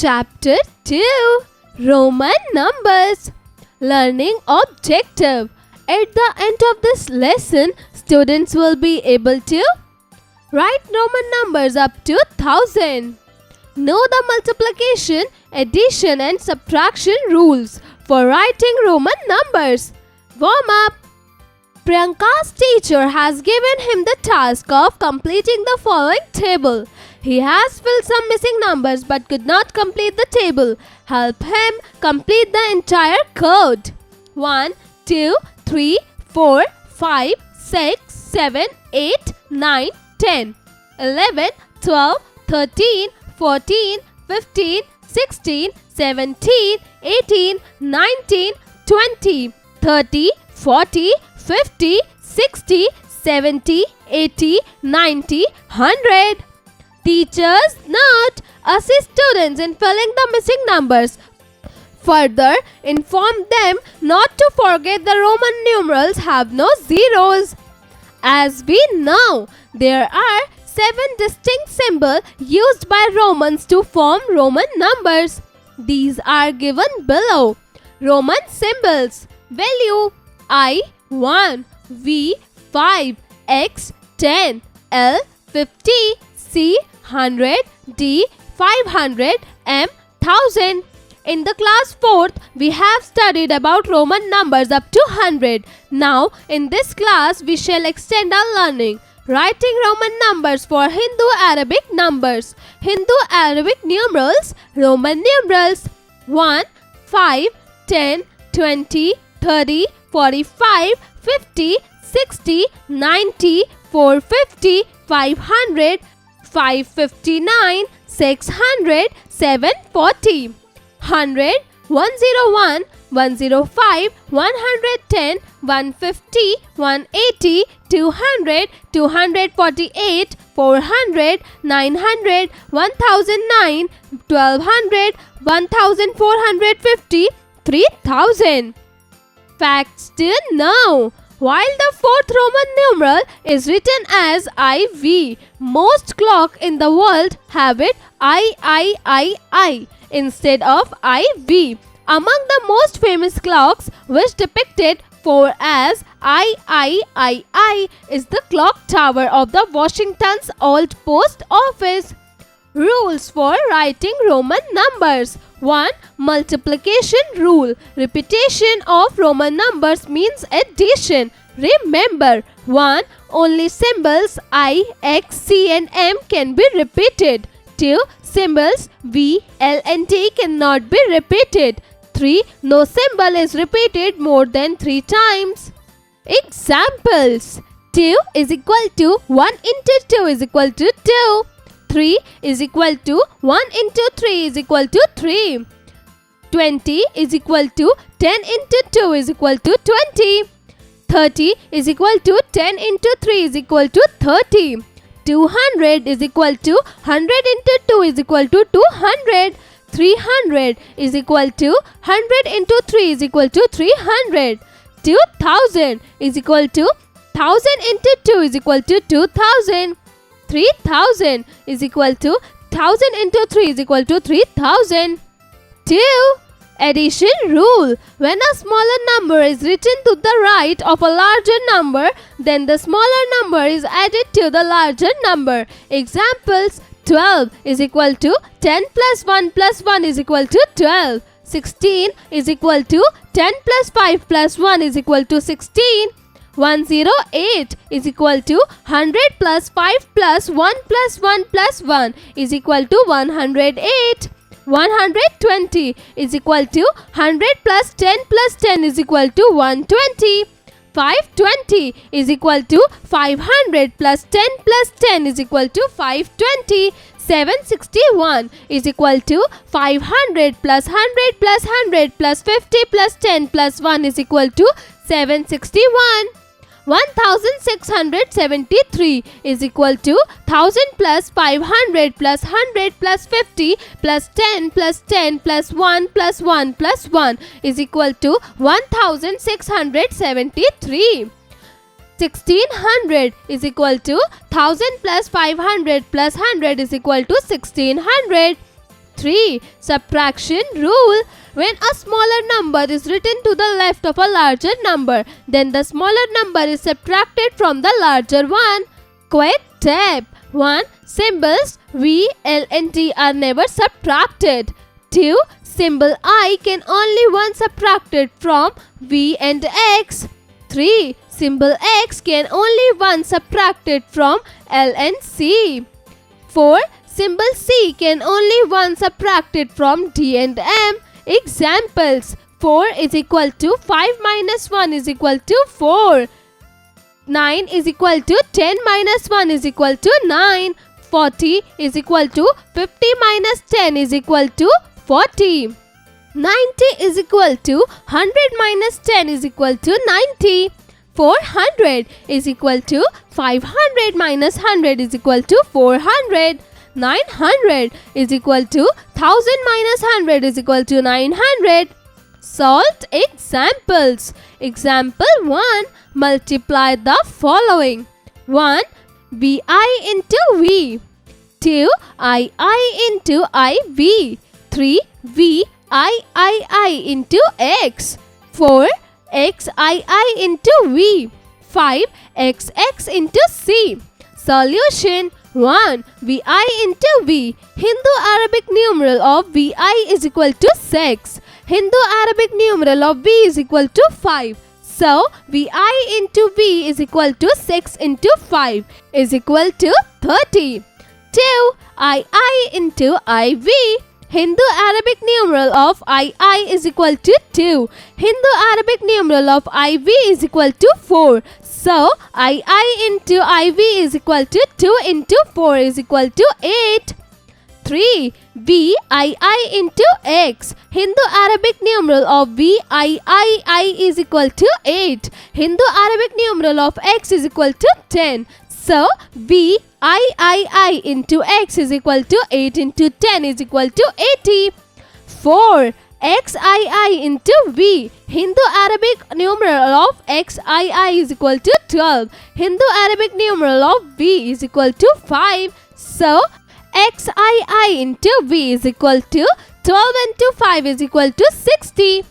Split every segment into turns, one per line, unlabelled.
Chapter 2 Roman Numbers. Learning Objective. At the end of this lesson, students will be able to write Roman numbers up to 1000. Know the multiplication, addition and subtraction rules for writing Roman numbers. Warm up. Priyanka's teacher has given him the task of completing the following table. He has filled some missing numbers but could not complete the table. Help him complete the entire code. 1, 2, 3, 4, 5, 6, 7, 8, 9, 10, 11, 12, 13, 14, 15, 16, 17, 18, 19, 20, 30, 40, 50, 60, 70, 80, 90, 100. Teachers note: assist students in filling the missing numbers. Further, inform them not to forget the Roman numerals have no zeros. As we know, there are 7 distinct symbols used by Romans to form Roman numbers. These are given below. Roman symbols: value I 1, V 5, X 10, L 50, C 100, D 500, M 1000. In the class 4th, we have studied about Roman numbers up to 100. Now, in this class, we shall extend our learning. Writing Roman numbers for Hindu-Arabic numbers. Hindu-Arabic numerals, Roman numerals 1, 5, 10, 20, 30, 45, 50, 60, 90, 450, 500, 559, 600, 740, 100, 101, 105, 110, 150, 180, 200, 248, 400, 900, 1009, 1200, 1450, 3000. Facts to know. While the 4th Roman numeral is written as IV, most clocks in the world have it III instead of IV. Among the most famous clocks which depicted 4 as III is the clock tower of the Washington's Old Post Office. Rules for writing Roman numbers. 1. Multiplication rule. Repetition of Roman numbers means addition. Remember, 1. Only symbols I, X, C and M can be repeated. 2. Symbols V, L and T cannot be repeated. 3. No symbol is repeated more than 3 times. Examples: 2 is equal to 1 into 2 is equal to 2. 3 is equal to 1 into 3 is equal to 3. 20 is equal to 10 into 2 is equal to 20. 30 is equal to 10 into 3 is equal to 30. 200 is equal to 100 into 2 is equal to 200. 300 is equal to 100 into 3 is equal to 300. 2000 is equal to 1000 into 2 is equal to 2000. 3000 is equal to 1000 into 3 is equal to 3000. 2. Addition rule. When a smaller number is written to the right of a larger number, then the smaller number is added to the larger number. Examples: 12 is equal to 10 plus 1 plus 1 is equal to 12. 16 is equal to 10 plus 5 plus 1 is equal to 16. 108 is equal to 100 plus 5 plus 1 plus 1 plus 1 is equal to 108. 120 is equal to 100 plus 10 plus 10 is equal to 120. 520 is equal to 500 plus 10 plus 10 is equal to 520. 761 is equal to 500 plus 100 plus 100 plus 50 plus 10 plus 1 is equal to 761. 1673 is equal to 1000 plus 500 plus 100 plus 50 plus 10 plus 10 plus 1 plus 1 plus 1 is equal to 1673. 1600 is equal to 1000 plus 500 plus 100 is equal to 1600. 3. Subtraction rule. When a smaller number is written to the left of a larger number, then the smaller number is subtracted from the larger one. Quick tip. 1. Symbols V, L and T are never subtracted. 2. Symbol I can only one subtracted from V and X. 3. Symbol X can only one subtracted from L and C. 4. Symbol C can only one subtracted from D and M. Examples. 4 is equal to 5 minus 1 is equal to 4. 9 is equal to 10 minus 1 is equal to 9. 40 is equal to 50 minus 10 is equal to 40. 90 is equal to 100 minus 10 is equal to 90. 400 is equal to 500 minus 100 is equal to 400. 900 is equal to 1000 minus 100 is equal to 900. Solved examples. Example 1. Multiply the following. 1. VI into V. 2. II into IV. 3. VII into X. 4. XII into V. 5. XX into C. Solution. 1. VI into V. Hindu Arabic numeral of VI is equal to 6. Hindu Arabic numeral of V is equal to 5. So, VI into V is equal to 6 into 5 is equal to 30. 2. II into IV. Hindu Arabic numeral of II is equal to 2. Hindu Arabic numeral of IV is equal to 4. So, II into IV is equal to 2 into 4 is equal to 8. 3. VII into X. Hindu Arabic numeral of VII is equal to 8. Hindu Arabic numeral of X is equal to 10. So, VII into X is equal to 8 into 10 is equal to 80. 4. XII into V. Hindu Arabic numeral of XII is equal to 12. Hindu Arabic numeral of V is equal to 5. So, XII into V is equal to 12 into 5 is equal to 60.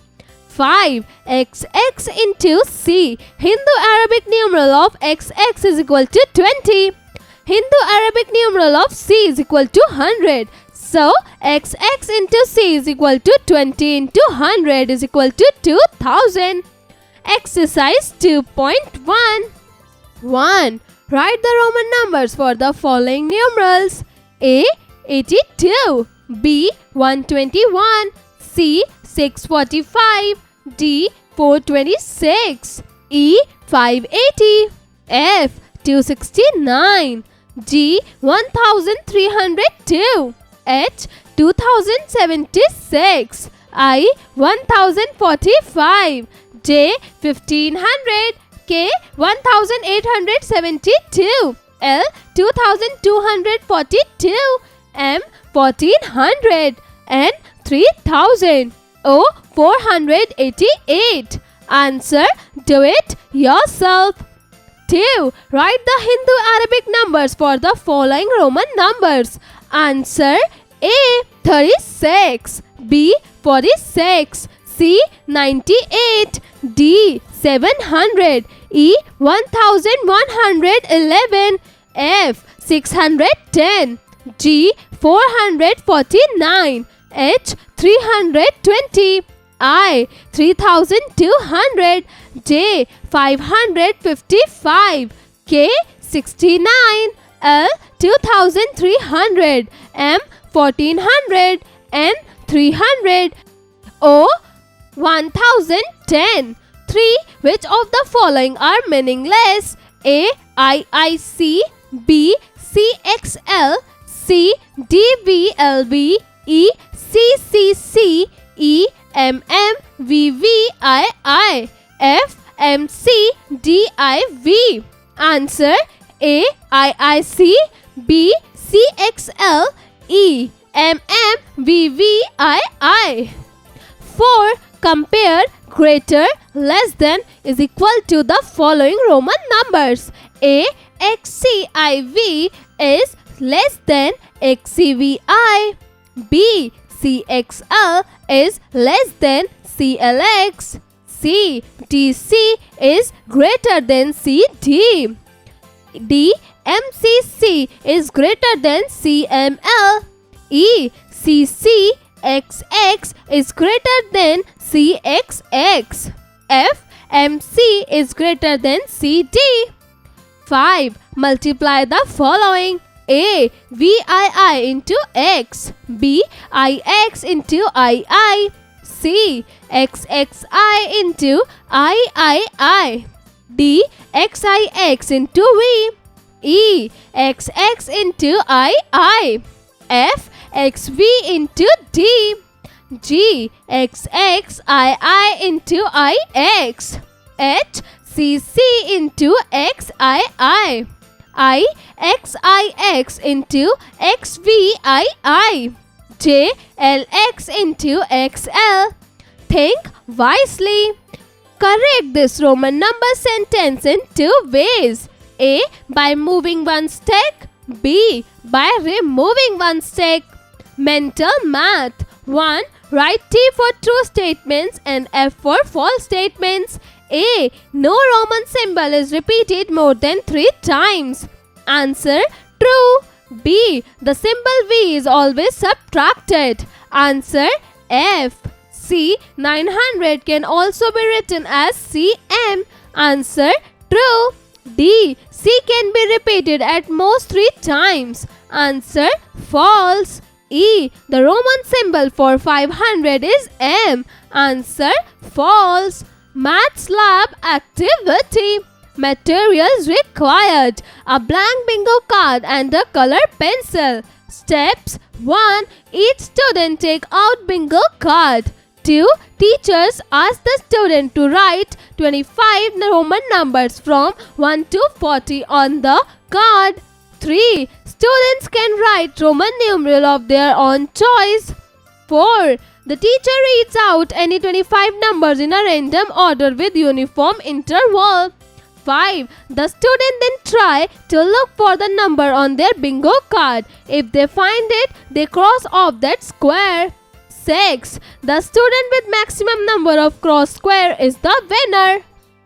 5. XX into C. Hindu Arabic numeral of XX is equal to 20. Hindu Arabic numeral of C is equal to 100. So, XX into C is equal to 20 into 100 is equal to 2000. Exercise 2.1. 1. Write the Roman numbers for the following numerals. A. 82. B. 121. C. 645. D. 426. E. 580. F. 269. G. 1302. H. 2076. I. 1045. J. 1500. K. 1872. L. 2242. M. 1400. N. 3000. O. 488. Answer. Do it yourself. 2. Write the Hindu Arabic numbers for the following Roman numbers. Answer. A. 36. B. 46. C. 98. D. 700. E. 1111. F. 610. G. 449. H. 320. I. 3200. J. 555. K. 69. L. 2300. M. 1400. N. 300. O. 1010. 3. Which of the following are meaningless? A. IIC. B. CXL. C. DVLB. E. CCC. E. MMVVII. F. MCDIV. Answer. A. IIC. B. CXL. E. MMVVII. 4. Compare greater, less than, is equal to the following Roman numbers. A. XCIV is less than XCVI. B. CXL is less than CLX. CDC is greater than CD. DMCC is greater than CML. ECCXX is greater than CXX. FMC is greater than CD. 5. Multiply the following. A VII into X, B IX into II, C XXI into III, D XIX into V, E XX into II, F XV into D, G XXII into IX, H CC into XII, I XIX into XVII, J LX into XL. Think wisely. Correct this Roman number sentence in two ways. A. By moving one stick. B. By removing one stick. Mental math. 1. Write T for true statements and F for false statements. A. No Roman symbol is repeated more than 3 times. Answer: true. B. The symbol V is always subtracted. Answer: F. C. 900 can also be written as CM. Answer: true. D. C can be repeated at most 3 times. Answer: false. E. The Roman symbol for 500 is M. Answer: false. Maths lab activity. Materials required: a blank bingo card and a color pencil. Steps: 1. Each student take out bingo card. 2. Teachers ask the student to write 25 Roman numbers from 1 to 40 on the card. 3. Students can write Roman numeral of their own choice. 4. The teacher reads out any 25 numbers in a random order with uniform interval. 5. The student then try to look for the number on their bingo card. If they find it, they cross off that square. 6. The student with maximum number of cross square is the winner.